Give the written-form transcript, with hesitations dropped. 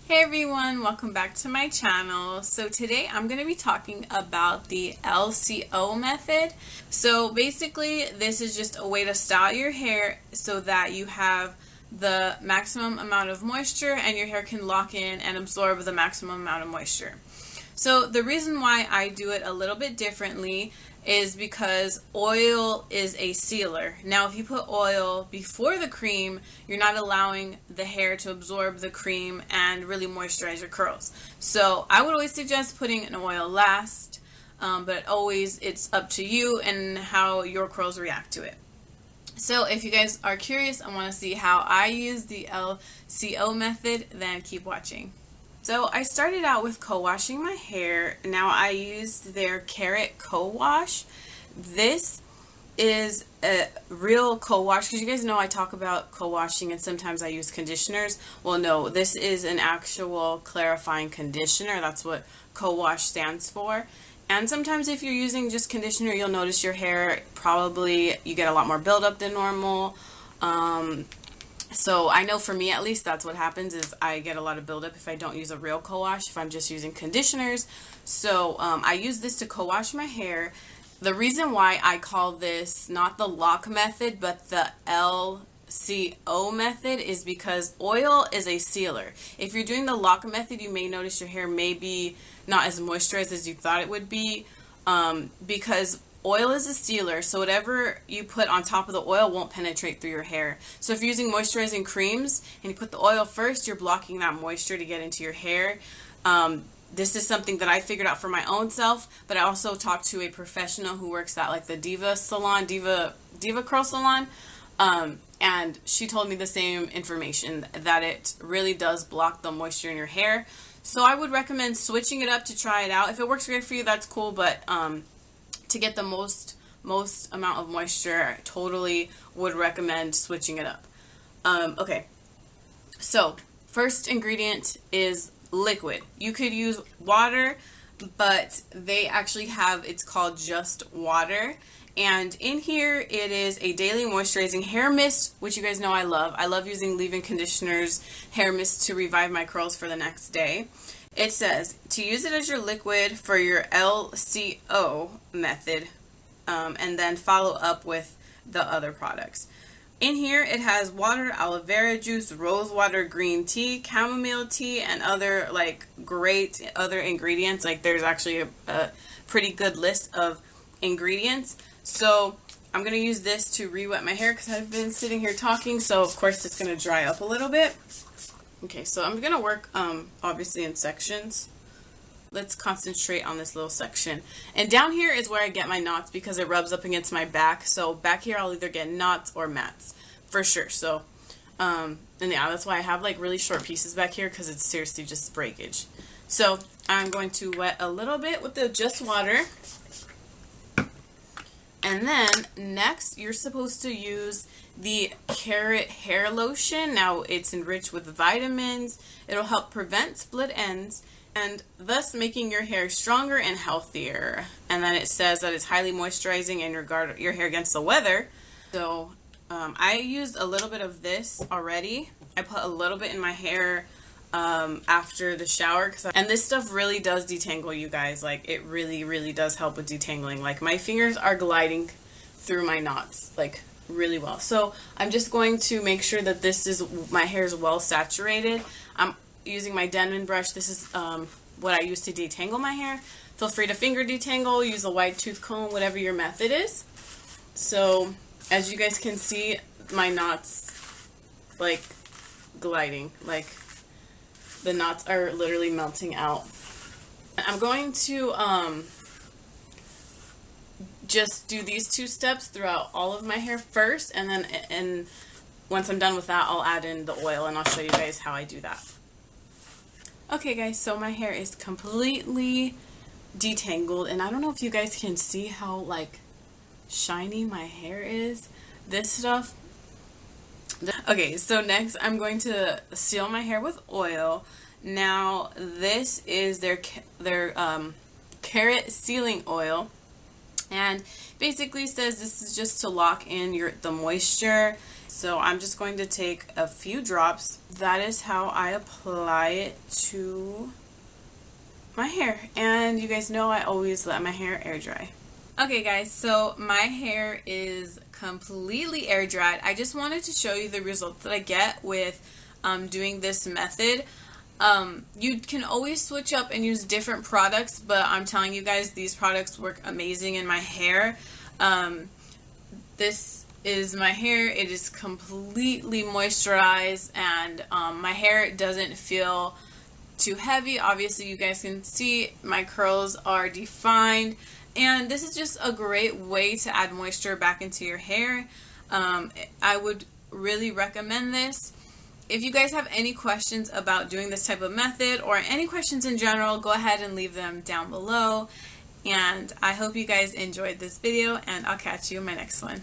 Hey everyone, welcome back to my channel. So today I'm going to be talking about the L.C.O method. So basically this is just a way to style your hair so that you have the maximum amount of moisture and your hair can lock in and absorb the maximum amount of moisture. So the reason why I do it a little bit differently is because oil is a sealer. Now if you put oil before the cream, you're not allowing the hair to absorb the cream and really moisturize your curls. So I would always suggest putting an oil last, but always it's up to you and how your curls react to it. So if you guys are curious and want to see how I use the L.C.O method, then keep watching. So I started out with co-washing my hair. Now I used their Carrot co-wash. This is a real co-wash because you guys know I talk about co-washing and sometimes I use conditioners. Well, no, this is an actual clarifying conditioner. That's what co-wash stands for. And sometimes if you're using just conditioner, you'll notice your hair probably you get a lot more buildup than normal. So I know for me at least that's what happens is I get a lot of buildup if I don't use a real co-wash, if I'm just using conditioners. So I use this to co-wash my hair. The reason why I call this not the L.O.C method but the L.C.O method is because oil is a sealer. If you're doing the L.O.C method, you may notice your hair may be not as moisturized as you thought it would be because oil is a sealer, so whatever you put on top of the oil won't penetrate through your hair. So if you're using moisturizing creams and you put the oil first, you're blocking that moisture to get into your hair. This is something that I figured out for my own self, but I also talked to a professional who works at like the Diva Curl Salon, and she told me the same information, that it really does block the moisture in your hair. So I would recommend switching it up to try it out. If it works great for you, that's cool, but to get the most amount of moisture, I totally would recommend switching it up. Okay, so first ingredient is liquid. You could use water, but they actually have, it's called just water. And in here it is a daily moisturizing hair mist, which you guys know I love. I love using leave-in conditioners, hair mist to revive my curls for the next day. It says to use it as your liquid for your L.C.O method, and then follow up with the other products. In here it has water, aloe vera juice, rose water, green tea, chamomile tea, and other like great other ingredients. Like there's actually a pretty good list of ingredients. So I'm going to use this to re-wet my hair because I've been sitting here talking, so of course it's going to dry up a little bit. Okay, so I'm going to work obviously in sections. Let's concentrate on this little section. And down here is where I get my knots because it rubs up against my back. So back here I'll either get knots or mats for sure. So, and yeah, that's why I have like really short pieces back here because it's seriously just breakage. So I'm going to wet a little bit with the just water. And then next you're supposed to use the Carrot hair lotion. Now it's enriched with vitamins. It'll help prevent split ends and thus making your hair stronger and healthier. And then it says that it's highly moisturizing and guard your hair against the weather. So I used a little bit of this already. I put a little bit in my hair after the shower, and this stuff really does detangle, you guys. Like it really does help with detangling. Like my fingers are gliding through my knots like really well. So I'm just going to make sure that my hair is well saturated. I'm using my Denman brush. This is what I use to detangle my hair. Feel free to finger detangle, use a wide tooth comb, whatever your method is. So as you guys can see, my knots like gliding, like the knots are literally melting out. I'm going to just do these two steps throughout all of my hair first, and then once I'm done with that, I'll add in the oil and I'll show you guys how I do that. Okay guys, so my hair is completely detangled, and I don't know if you guys can see how like shiny my hair is. This stuff. Okay, so next I'm going to seal my hair with oil. Now this is their Carrot sealing oil, and basically says this is just to lock in the moisture. So I'm just going to take a few drops. That is how I apply it to my hair. And you guys know I always let my hair air dry. Okay guys, so my hair is completely air dried. I just wanted to show you the results that I get with doing this method. You can always switch up and use different products, but I'm telling you guys, these products work amazing in my hair. This is my hair. It is completely moisturized, and my hair doesn't feel too heavy. Obviously, you guys can see my curls are defined, and this is just a great way to add moisture back into your hair. I would really recommend this. If you guys have any questions about doing this type of method or any questions in general, go ahead and leave them down below. And I hope you guys enjoyed this video, and I'll catch you in my next one.